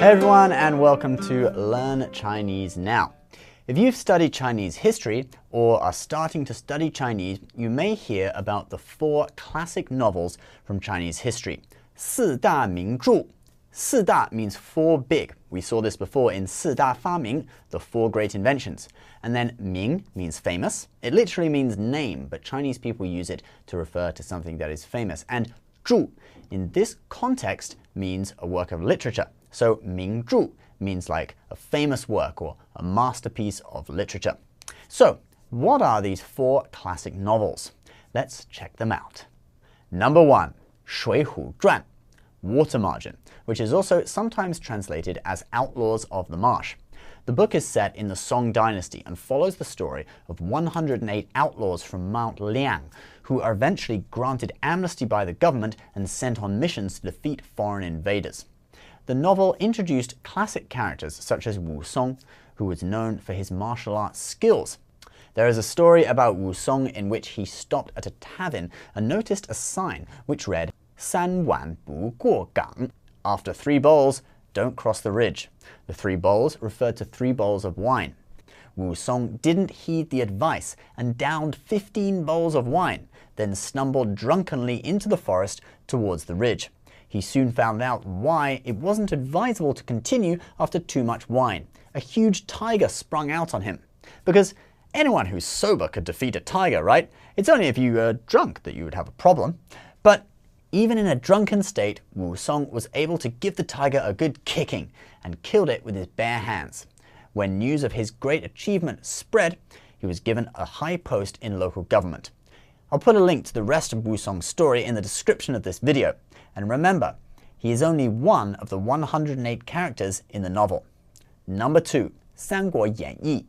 Hey everyone, and welcome to Learn Chinese Now. If you've studied Chinese history or are starting to study Chinese, you may hear about the 4 classic novels from Chinese history. 四大名著. 四大 means 4 big. We saw this before in 四大发明, the 4 great inventions. And then 名 means famous. It literally means name, but Chinese people use it to refer to something that is famous. And 著 in this context means a work of literature. So 名著 means like a famous work or a masterpiece of literature. So, what are these 4 classic novels? Let's check them out. Number 1, 水浒传, Water Margin, which is also sometimes translated as Outlaws of the Marsh. The book is set in the Song dynasty and follows the story of 108 outlaws from Mount Liang, who are eventually granted amnesty by the government and sent on missions to defeat foreign invaders. The novel introduced classic characters such as Wu Song, who was known for his martial arts skills. There is a story about Wu Song in which he stopped at a tavern and noticed a sign which read, 三碗不过岗. After 3 bowls, don't cross the ridge. The 3 bowls referred to 3 bowls of wine. Wu Song didn't heed the advice and downed 15 bowls of wine, then stumbled drunkenly into the forest towards the ridge. He soon found out why it wasn't advisable to continue after too much wine. A huge tiger sprung out on him. Because anyone who's sober could defeat a tiger, right? It's only if you are drunk that you would have a problem. But even in a drunken state, Wu Song was able to give the tiger a good kicking and killed it with his bare hands. When news of his great achievement spread, he was given a high post in local government. I'll put a link to the rest of Wu Song's story in the description of this video. And remember, he is only one of the 108 characters in the novel. Number 2, 三国演义,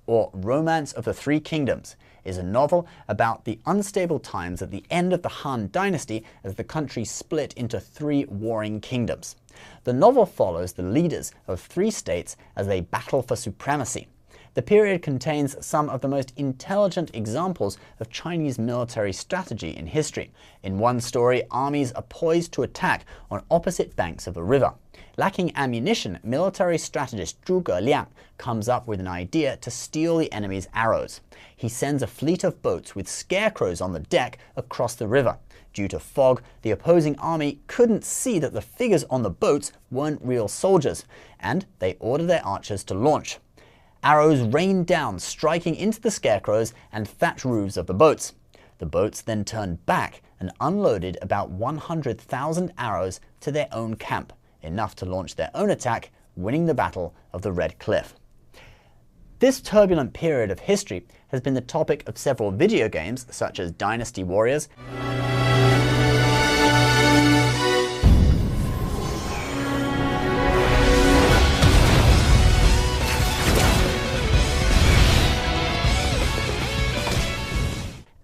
or Romance of the Three Kingdoms, is a novel about the unstable times at the end of the Han Dynasty as the country split into 3 warring kingdoms. The novel follows the leaders of 3 states as they battle for supremacy. The period contains some of the most intelligent examples of Chinese military strategy in history. In one story, armies are poised to attack on opposite banks of a river. Lacking ammunition, military strategist Zhuge Liang comes up with an idea to steal the enemy's arrows. He sends a fleet of boats with scarecrows on the deck across the river. Due to fog, the opposing army couldn't see that the figures on the boats weren't real soldiers, and they order their archers to launch. Arrows rained down, striking into the scarecrows and thatch roofs of the boats. The boats then turned back and unloaded about 100,000 arrows to their own camp, enough to launch their own attack, winning the Battle of the Red Cliff. This turbulent period of history has been the topic of several video games such as Dynasty Warriors,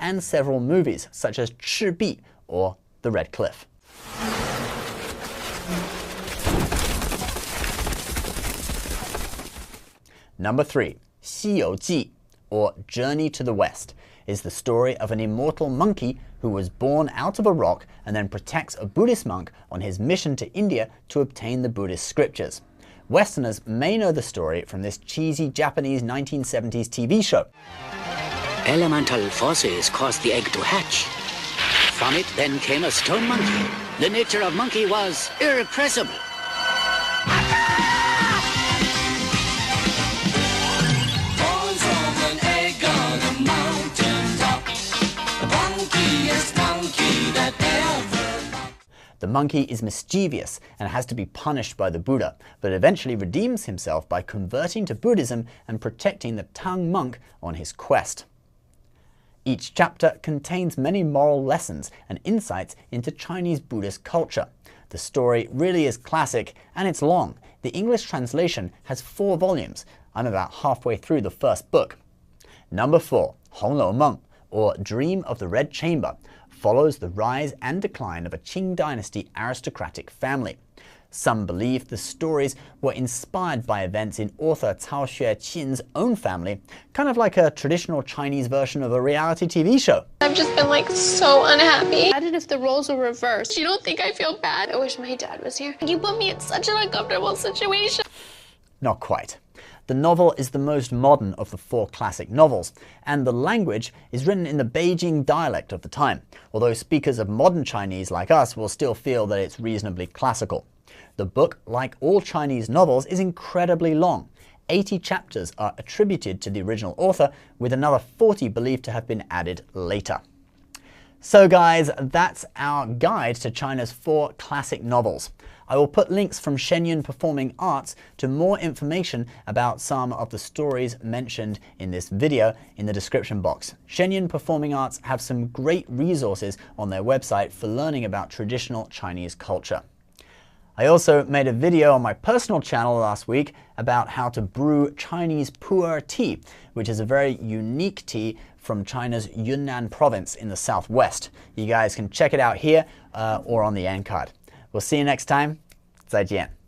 and several movies such as 赤壁 or The Red Cliff. Number 3, 西游记, or Journey to the West, is the story of an immortal monkey who was born out of a rock and then protects a Buddhist monk on his mission to India to obtain the Buddhist scriptures. Westerners may know the story from this cheesy Japanese 1970s TV show. Elemental forces caused the egg to hatch. From it then came a stone monkey. The nature of monkey was irrepressible. Born from an egg on a mountain top. The funkiest monkey that ever. The monkey is mischievous and has to be punished by the Buddha, but eventually redeems himself by converting to Buddhism and protecting the Tang monk on his quest. Each chapter contains many moral lessons and insights into Chinese Buddhist culture. The story really is classic and it's long. The English translation has 4 volumes. I'm about halfway through the first book. Number 4, 红楼梦, or Dream of the Red Chamber, follows the rise and decline of a Qing dynasty aristocratic family. Some believe the stories were inspired by events in author Cao Xueqin's own family, kind of like a traditional Chinese version of a reality TV show. I've just been like so unhappy. Imagine if the roles were reversed. You don't think I feel bad? I wish my dad was here. You put me in such an uncomfortable situation. Not quite. The novel is the most modern of the 4 classic novels, and the language is written in the Beijing dialect of the time, although speakers of modern Chinese like us will still feel that it's reasonably classical. The book, like all Chinese novels, is incredibly long. 80 chapters are attributed to the original author, with another 40 believed to have been added later. So guys, that's our guide to China's 4 classic novels. I will put links from Shenyun Performing Arts to more information about some of the stories mentioned in this video in the description box. Shenyun Performing Arts have some great resources on their website for learning about traditional Chinese culture. I also made a video on my personal channel last week about how to brew Chinese pu'er tea, which is a very unique tea from China's Yunnan province in the southwest. You guys can check it out here or on the end card. We'll see you next time. 再见.